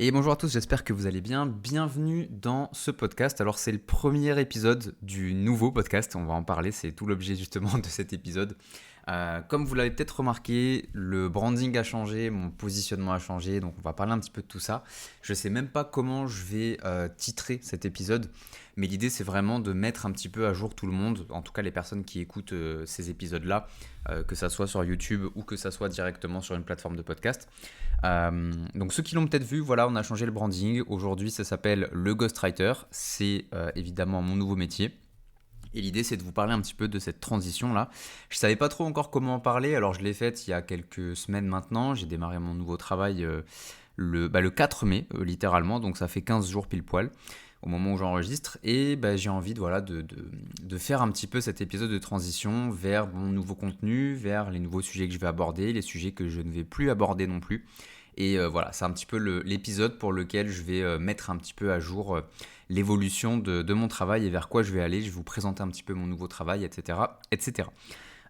Et bonjour à tous, j'espère que vous allez bien. Bienvenue dans ce podcast. Alors c'est le premier épisode du nouveau podcast, on va en parler, c'est tout l'objet justement de cet épisode. Comme vous l'avez peut-être remarqué, le branding a changé, mon positionnement a changé, donc on va parler un petit peu de tout ça. Je ne sais même pas comment je vais titrer cet épisode, mais l'idée c'est vraiment de mettre un petit peu à jour tout le monde, en tout cas les personnes qui écoutent ces épisodes-là, que ça soit sur YouTube ou que ça soit directement sur une plateforme de podcast. Donc ceux qui l'ont peut-être vu, voilà, on a changé le branding. Aujourd'hui, ça s'appelle le Ghostwriter. C'est évidemment mon nouveau métier. Et l'idée, c'est de vous parler un petit peu de cette transition-là. Je ne savais pas trop encore comment en parler, alors je l'ai faite il y a quelques semaines maintenant. J'ai démarré mon nouveau travail le 4 mai, littéralement, donc ça fait 15 jours pile poil au moment où j'enregistre. Et j'ai envie de faire un petit peu cet épisode de transition vers mon nouveau contenu, vers les nouveaux sujets que je vais aborder, les sujets que je ne vais plus aborder non plus. Et voilà, c'est un petit peu l'épisode pour lequel je vais mettre un petit peu à jour l'évolution de mon travail et vers quoi je vais aller. Je vais vous présenter un petit peu mon nouveau travail, etc. etc.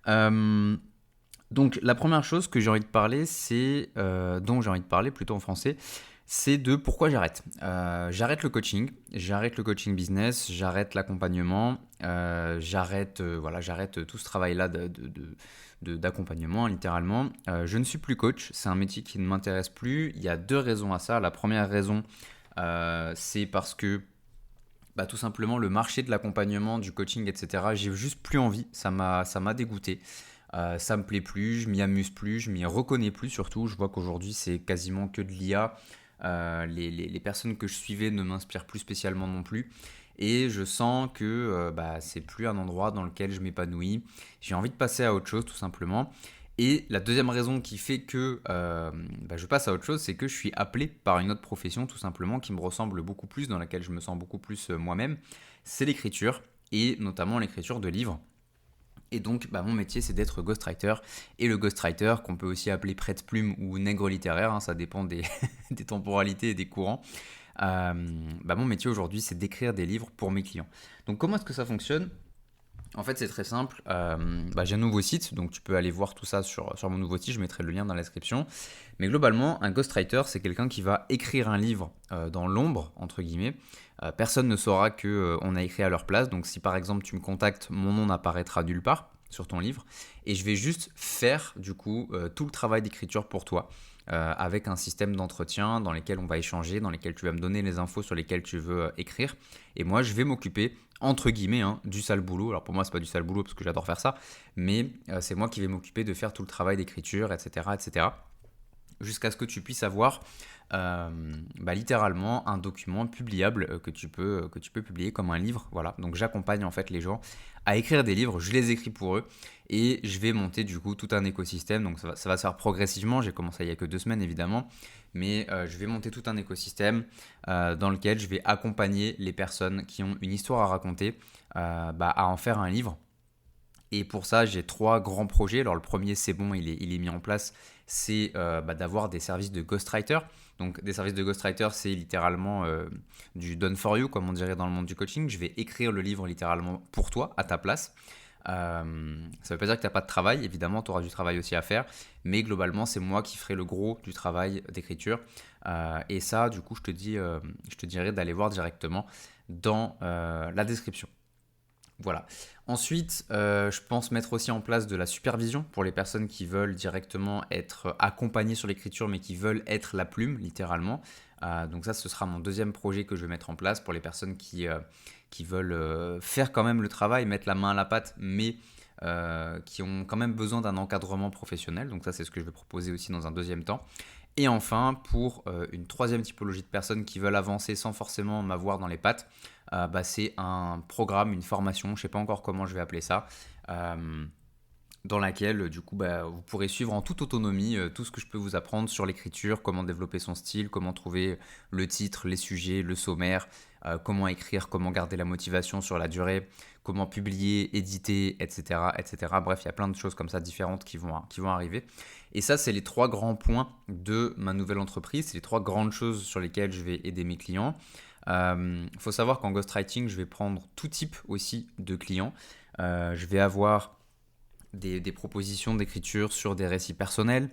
Donc la première chose que j'ai envie de parler, dont j'ai envie de parler plutôt en français, c'est de pourquoi j'arrête. J'arrête le coaching business, j'arrête l'accompagnement, j'arrête tout ce travail-là d'accompagnement, littéralement. Je ne suis plus coach, c'est un métier qui ne m'intéresse plus. Il y a deux raisons à ça. La première raison, c'est parce que tout simplement le marché de l'accompagnement, du coaching, etc., j'ai juste plus envie, ça m'a dégoûté. Ça me plaît plus, je m'y amuse plus, je m'y reconnais plus surtout. Je vois qu'aujourd'hui c'est quasiment que de l'IA. Les personnes que je suivais ne m'inspirent plus spécialement non plus. Et je sens que c'est plus un endroit dans lequel je m'épanouis. J'ai envie de passer à autre chose tout simplement. Et la deuxième raison qui fait que je passe à autre chose, c'est que je suis appelé par une autre profession tout simplement qui me ressemble beaucoup plus, dans laquelle je me sens beaucoup plus moi-même. C'est l'écriture et notamment l'écriture de livres. Et donc, mon métier, c'est d'être ghostwriter. Et le ghostwriter, qu'on peut aussi appeler prête-plume ou nègre littéraire, ça dépend des, des temporalités et des courants. Mon métier aujourd'hui, c'est d'écrire des livres pour mes clients. Donc, comment est-ce que ça fonctionne ? En fait, c'est très simple. J'ai un nouveau site, donc tu peux aller voir tout ça sur mon nouveau site. Je mettrai le lien dans la description. Mais globalement, un ghostwriter, c'est quelqu'un qui va écrire un livre dans l'ombre, entre guillemets. Personne ne saura qu'on a écrit à leur place. Donc, si par exemple tu me contactes, mon nom n'apparaîtra nulle part sur ton livre. Et je vais juste faire, du coup, tout le travail d'écriture pour toi. Avec un système d'entretien dans lequel on va échanger, dans lequel tu vas me donner les infos sur lesquelles tu veux écrire. Et moi, je vais m'occuper, entre guillemets, du sale boulot. Alors pour moi, c'est pas du sale boulot parce que j'adore faire ça, mais c'est moi qui vais m'occuper de faire tout le travail d'écriture, etc., etc. Jusqu'à ce que tu puisses avoir littéralement un document publiable que tu peux publier comme un livre. Voilà. Donc j'accompagne en fait les gens à écrire des livres, je les écris pour eux et je vais monter du coup tout un écosystème. Donc ça va se faire progressivement, j'ai commencé il y a que 2 semaines évidemment, mais je vais monter tout un écosystème dans lequel je vais accompagner les personnes qui ont une histoire à raconter à en faire un livre. Et pour ça, j'ai 3 grands projets. Alors le premier, c'est bon, il est mis en place, c'est d'avoir des services de ghostwriter. Donc des services de ghostwriter, c'est littéralement du done for you, comme on dirait dans le monde du coaching. Je vais écrire le livre littéralement pour toi, à ta place. Ça ne veut pas dire que tu n'as pas de travail, évidemment, tu auras du travail aussi à faire, mais globalement, c'est moi qui ferai le gros du travail d'écriture. Et ça, du coup, je te dirais d'aller voir directement dans la description. Voilà. Ensuite, je pense mettre aussi en place de la supervision pour les personnes qui veulent directement être accompagnées sur l'écriture, mais qui veulent être la plume, littéralement. Donc ça, ce sera mon deuxième projet que je vais mettre en place pour les personnes qui veulent faire quand même le travail, mettre la main à la pâte, mais qui ont quand même besoin d'un encadrement professionnel. Donc ça, c'est ce que je vais proposer aussi dans un deuxième temps. Et enfin, pour une troisième typologie de personnes qui veulent avancer sans forcément m'avoir dans les pattes, c'est un programme, une formation, je ne sais pas encore comment je vais appeler ça, dans laquelle du coup vous pourrez suivre en toute autonomie tout ce que je peux vous apprendre sur l'écriture, comment développer son style, comment trouver le titre, les sujets, le sommaire, comment écrire, comment garder la motivation sur la durée, comment publier, éditer, etc. etc. Bref, il y a plein de choses comme ça différentes qui vont arriver. Et ça, c'est les 3 grands points de ma nouvelle entreprise, c'est les 3 grandes choses sur lesquelles je vais aider mes clients. Faut savoir qu'en ghostwriting, je vais prendre tout type aussi de clients. Je vais avoir des propositions d'écriture sur des récits personnels,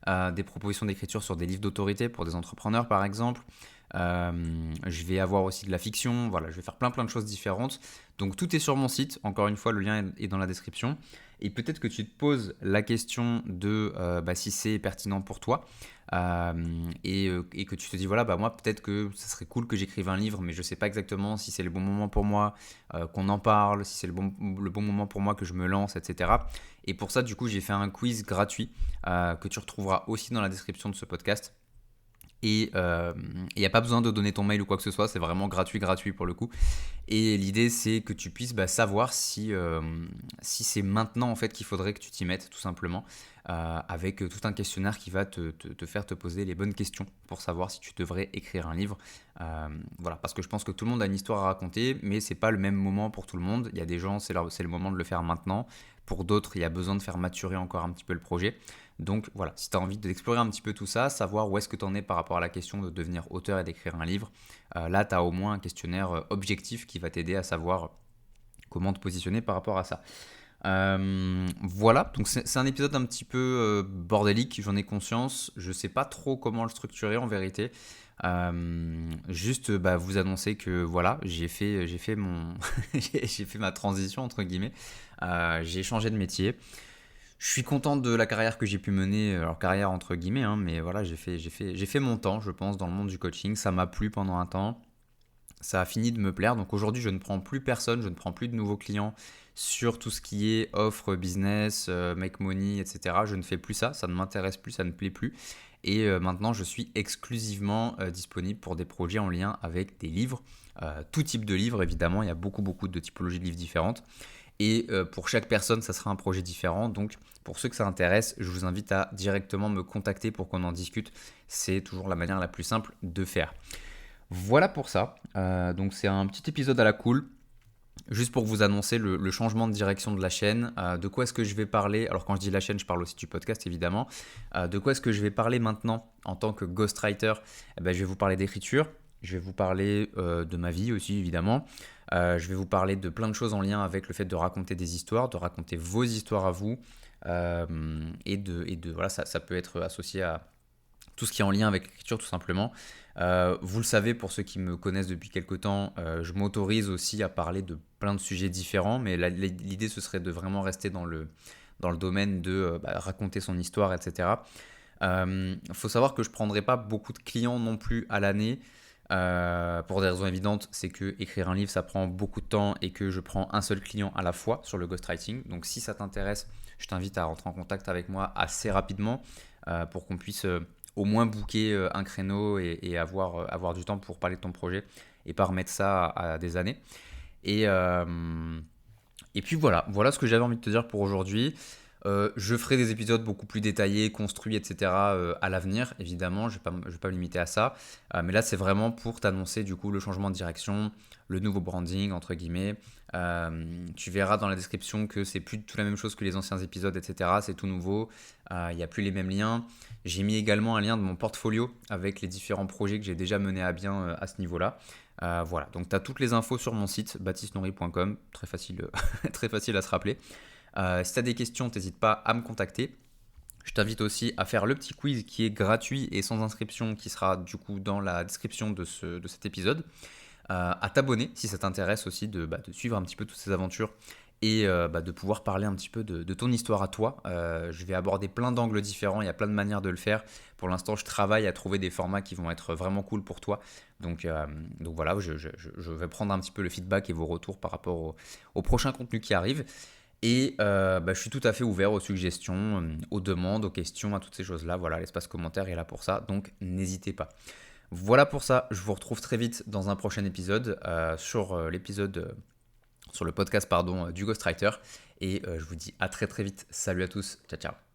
des propositions d'écriture sur des livres d'autorité pour des entrepreneurs par exemple. Je vais avoir aussi de la fiction, voilà, je vais faire plein de choses différentes. Donc tout est sur mon site, encore une fois le lien est dans la description. Et peut-être que tu te poses la question de si c'est pertinent pour toi. Et que tu te dis voilà, moi peut-être que ça serait cool que j'écrive un livre, mais je ne sais pas exactement si c'est le bon moment pour moi, qu'on en parle, si c'est le bon moment pour moi que je me lance, etc. Et pour ça, du coup, j'ai fait un quiz gratuit que tu retrouveras aussi dans la description de ce podcast. Et il n'y a pas besoin de donner ton mail ou quoi que ce soit, c'est vraiment gratuit pour le coup. Et l'idée, c'est que tu puisses savoir si c'est maintenant en fait qu'il faudrait que tu t'y mettes, tout simplement, avec tout un questionnaire qui va te faire te poser les bonnes questions pour savoir si tu devrais écrire un livre. Voilà, parce que je pense que tout le monde a une histoire à raconter, mais c'est pas le même moment pour tout le monde. Il y a des gens, c'est le moment de le faire maintenant. Pour d'autres, il y a besoin de faire maturer encore un petit peu le projet. Donc voilà, si tu as envie d'explorer un petit peu tout ça, savoir où est-ce que tu en es par rapport à la question de devenir auteur et d'écrire un livre, là tu as au moins un questionnaire objectif qui va t'aider à savoir comment te positionner par rapport à ça. Voilà, donc c'est un épisode un petit peu bordélique, j'en ai conscience, je sais pas trop comment le structurer en vérité. Juste vous annoncer que voilà, j'ai fait j'ai fait ma transition entre guillemets. J'ai changé de métier. Je suis content de la carrière que j'ai pu mener, alors carrière entre guillemets, hein, mais voilà, j'ai fait mon temps, je pense, dans le monde du coaching. Ça m'a plu pendant un temps, ça a fini de me plaire. Donc aujourd'hui, je ne prends plus personne, je ne prends plus de nouveaux clients sur tout ce qui est offre business, make money, etc. Je ne fais plus ça, ça ne m'intéresse plus, ça ne plaît plus. Et maintenant, je suis exclusivement disponible pour des projets en lien avec des livres, tout type de livres évidemment. Il y a beaucoup de typologies de livres différentes. Et pour chaque personne, ça sera un projet différent. Donc, pour ceux que ça intéresse, je vous invite à directement me contacter pour qu'on en discute. C'est toujours la manière la plus simple de faire. Voilà pour ça. Donc, c'est un petit épisode à la cool. Juste pour vous annoncer le changement de direction de la chaîne. De quoi est-ce que je vais parler? Alors, quand je dis la chaîne, je parle aussi du podcast, évidemment. De quoi est-ce que je vais parler maintenant en tant que ghostwriter? Je vais vous parler d'écriture. Je vais vous parler de ma vie aussi, évidemment. Je vais vous parler de plein de choses en lien avec le fait de raconter des histoires, de raconter vos histoires à vous. Voilà, ça peut être associé à tout ce qui est en lien avec l'écriture, tout simplement. Vous le savez, pour ceux qui me connaissent depuis quelques temps, je m'autorise aussi à parler de plein de sujets différents, mais l'idée, ce serait de vraiment rester dans le domaine de raconter son histoire, etc. Faut savoir que je ne prendrai pas beaucoup de clients non plus à l'année. Pour des raisons évidentes, c'est que écrire un livre ça prend beaucoup de temps et que je prends un seul client à la fois sur le ghostwriting. Donc si ça t'intéresse, je t'invite à rentrer en contact avec moi assez rapidement pour qu'on puisse au moins booker un créneau et avoir du temps pour parler de ton projet et pas remettre ça à des années. Et puis voilà ce que j'avais envie de te dire pour aujourd'hui. Je ferai des épisodes beaucoup plus détaillés, construits, etc. À l'avenir, évidemment, je ne vais pas me limiter à ça. Mais là, c'est vraiment pour t'annoncer du coup le changement de direction, le nouveau branding, entre guillemets. Tu verras dans la description que c'est plus du tout la même chose que les anciens épisodes, etc. C'est tout nouveau, il n'y a plus les mêmes liens. J'ai mis également un lien de mon portfolio avec les différents projets que j'ai déjà menés à bien à ce niveau-là. Voilà, donc tu as toutes les infos sur mon site, baptistenourry.com, très facile, très facile à se rappeler. Si tu as des questions, n'hésite pas à me contacter. Je t'invite aussi à faire le petit quiz qui est gratuit et sans inscription, qui sera du coup dans la description de cet épisode. À t'abonner si ça t'intéresse aussi de suivre un petit peu toutes ces aventures et de pouvoir parler un petit peu de ton histoire à toi. Je vais aborder plein d'angles différents, il y a plein de manières de le faire. Pour l'instant, je travaille à trouver des formats qui vont être vraiment cool pour toi. Donc voilà, je vais prendre un petit peu le feedback et vos retours par rapport au prochain contenu qui arrive. Et je suis tout à fait ouvert aux suggestions, aux demandes, aux questions, à toutes ces choses-là. Voilà, l'espace commentaire est là pour ça, donc n'hésitez pas. Voilà pour ça, je vous retrouve très vite dans un prochain épisode sur le podcast du Ghostwriter. Et je vous dis à très très vite. Salut à tous, ciao ciao.